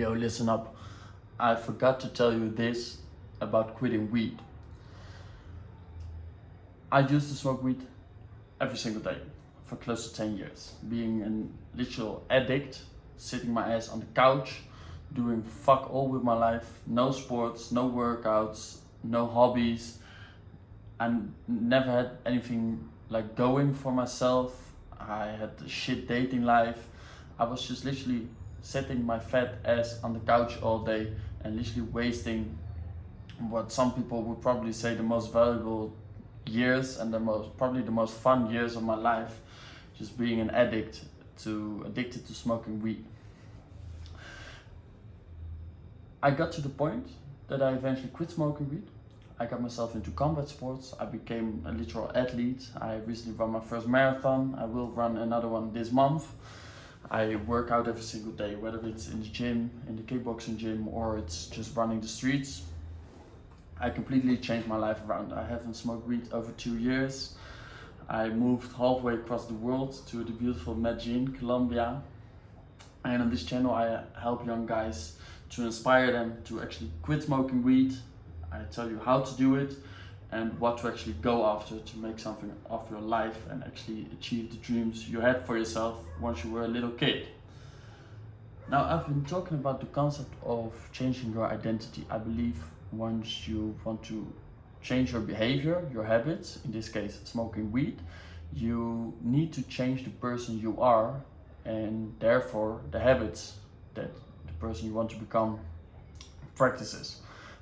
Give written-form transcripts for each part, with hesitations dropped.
Yo, listen up. I forgot to tell you this about quitting weed. I used to smoke weed every single day for close to 10 years, being a literal addict, sitting my ass on the couch, doing fuck all with my life, no sports, no workouts, no hobbies. I never had anything like going for myself. I had a shit dating life. I was just literally sitting my fat ass on the couch all day and literally wasting what some people would probably say the most valuable years and probably the most fun years of my life, just being an addicted to smoking weed. I got to the point that I eventually quit smoking weed. I got myself into combat sports. I became a literal athlete. I recently ran my first marathon. I will run another one this month. I work out every single day, whether it's in the gym, in the kickboxing gym, or it's just running the streets. I completely changed my life around. I haven't smoked weed over 2 years. I moved halfway across the world to the beautiful Medellin, Colombia. And on this channel I help young guys to inspire them to actually quit smoking weed. I tell you how to do it and what to actually go after to make something of your life and actually achieve the dreams you had for yourself once you were a little kid. Now, I've been talking about the concept of changing your identity. I believe once you want to change your behavior, your habits, in this case smoking weed, you need to change the person you are and therefore the habits that the person you want to become practices.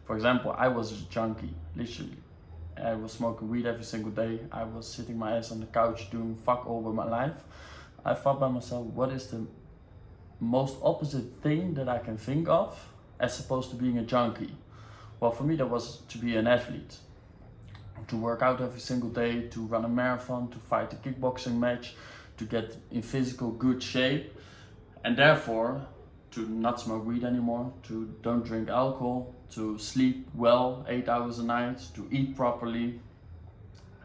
For example, I was a junkie, literally. I was smoking weed every single day. I was sitting my ass on the couch doing fuck all with my life. I thought by myself, what is the most opposite thing that I can think of as opposed to being a junkie? Well, for me that was to be an athlete. To work out every single day, to run a marathon, to fight a kickboxing match, to get in physical good shape, and therefore to not smoke weed anymore, to don't drink alcohol, to sleep well 8 hours a night, to eat properly,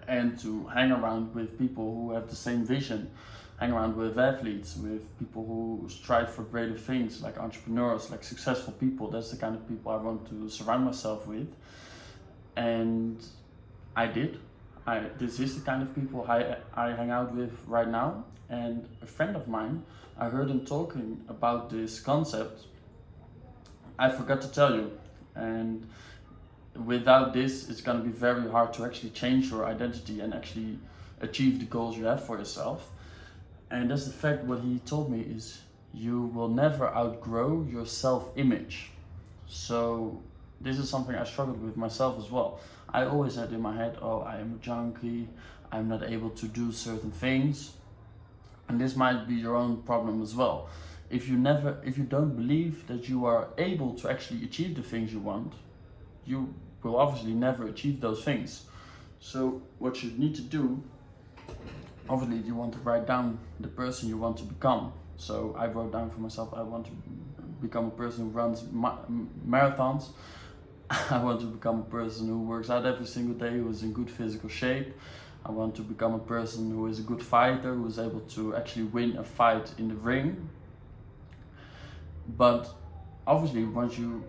and to hang around with people who have the same vision, hang around with athletes, with people who strive for greater things, like entrepreneurs, like successful people. That's the kind of people I want to surround myself with. And I did. This is the kind of people I hang out with right now. And a friend of mine, I heard him talking about this concept. I forgot to tell you. And without this, it's going to be very hard to actually change your identity and actually achieve the goals you have for yourself. And that's the fact. What he told me is you will never outgrow your self-image. So this is something I struggled with myself as well. I always had in my head, oh, I am a junkie, I'm not able to do certain things. And this might be your own problem as well. If you don't believe that you are able to actually achieve the things you want, you will obviously never achieve those things. So what you need to do, obviously you want to write down the person you want to become. So I wrote down for myself, I want to become a person who runs marathons. I want to become a person who works out every single day, who is in good physical shape. I want to become a person who is a good fighter, who is able to actually win a fight in the ring. But obviously, once you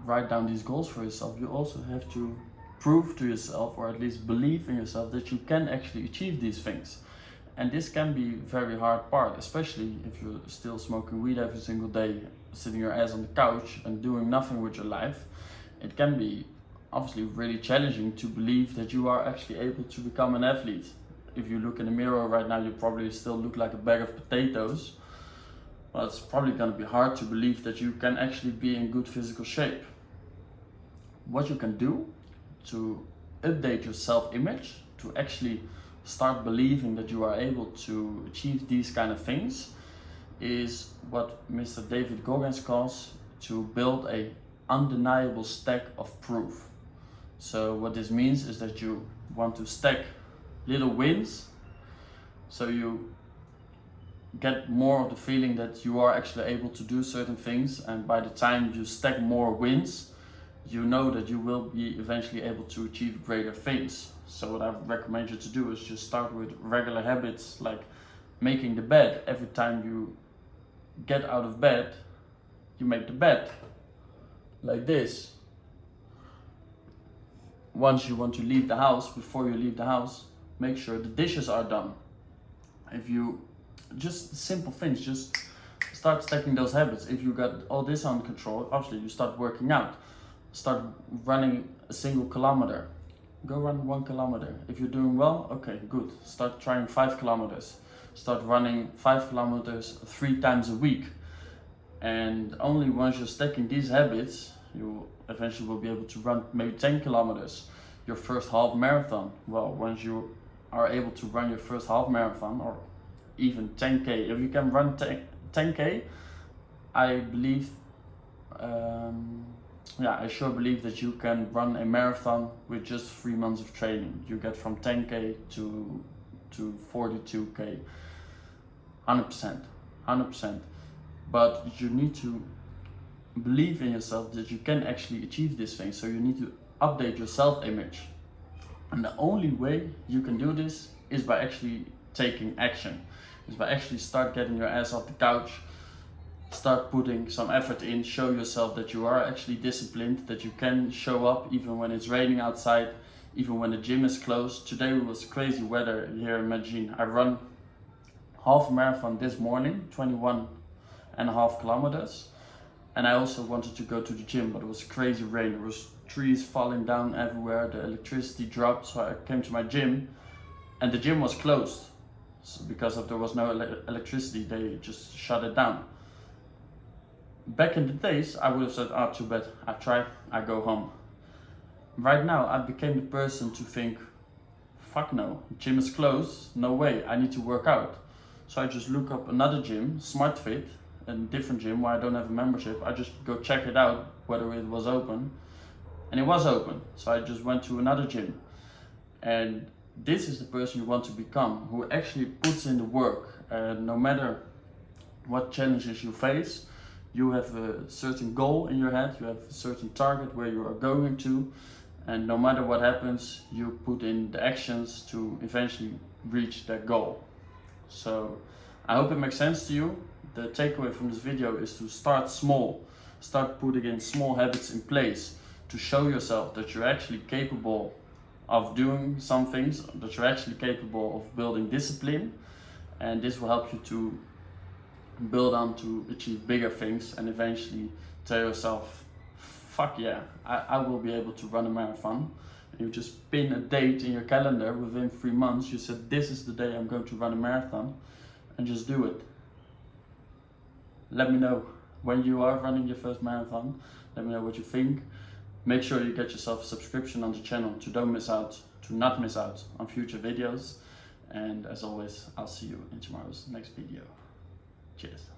write down these goals for yourself, you also have to prove to yourself, or at least believe in yourself, that you can actually achieve these things. And this can be a very hard part, especially if you're still smoking weed every single day, sitting your ass on the couch and doing nothing with your life. It can be obviously really challenging to believe that you are actually able to become an athlete. If you look in the mirror right now, you probably still look like a bag of potatoes. Well, it's probably going to be hard to believe that you can actually be in good physical shape. What you can do to update your self-image, to actually start believing that you are able to achieve these kind of things, is what Mr. David Goggins calls to build a undeniable stack of proof. So what this means is that you want to stack little wins, so you get more of the feeling that you are actually able to do certain things, and by the time you stack more wins, you know that you will be eventually able to achieve greater things. So what I recommend you to do is just start with regular habits, like making the bed. Every time you get out of bed, you make the bed like this. Once you want to leave the house, before you leave the house, make sure the dishes are done. If you, just simple things, just start stacking those habits. If you got all this under control, obviously you start working out. Start running a single kilometer. Go run 1 kilometer. If you're doing well, okay, good. Start trying 5 kilometers. Start running 5 kilometers 3 times a week. And only once you're stacking these habits, you eventually will be able to run maybe 10 kilometers. Your first half marathon. Well, once you are able to run your first half marathon, or even 10k, if you can run 10k, I believe, I sure believe that you can run a marathon with just 3 months of training. You get from 10k to 42k, 100%. But you need to believe in yourself that you can actually achieve this thing. So you need to update your self-image. And the only way you can do this is by actually taking action. Is by actually start getting your ass off the couch, start putting some effort in, show yourself that you are actually disciplined, that you can show up even when it's raining outside, even when the gym is closed. Today it was crazy weather here in Medellin. I run half a marathon this morning, 21.5 kilometers. And I also wanted to go to the gym, but it was crazy rain. There was trees falling down everywhere, the electricity dropped, so I came to my gym and the gym was closed. So because there was no electricity, they just shut it down. Back in the days, I would have said, too bad, I tried, I go home. Right now, I became the person to think, fuck no, gym is closed, no way, I need to work out. So I just look up another gym, SmartFit, a different gym where I don't have a membership. I just go check it out, whether it was open. And it was open, so I just went to another gym. And this is the person you want to become, who actually puts in the work. No matter what challenges you face, you have a certain goal in your head, you have a certain target where you are going to, and no matter what happens, you put in the actions to eventually reach that goal. So I hope it makes sense to you. The takeaway from this video is to start small, start putting in small habits in place to show yourself that you're actually capable of doing some things, that you're actually capable of building discipline, and this will help you to build on to achieve bigger things and eventually tell yourself, fuck yeah, I will be able to run a marathon. And you just pin a date in your calendar within 3 months. You said, this is the day I'm going to run a marathon, and just do it. Let me know when you are running your first marathon. Let me know what you think. Make sure you get yourself a subscription on the channel to not miss out on future videos. And as always, I'll see you in tomorrow's next video. Cheers.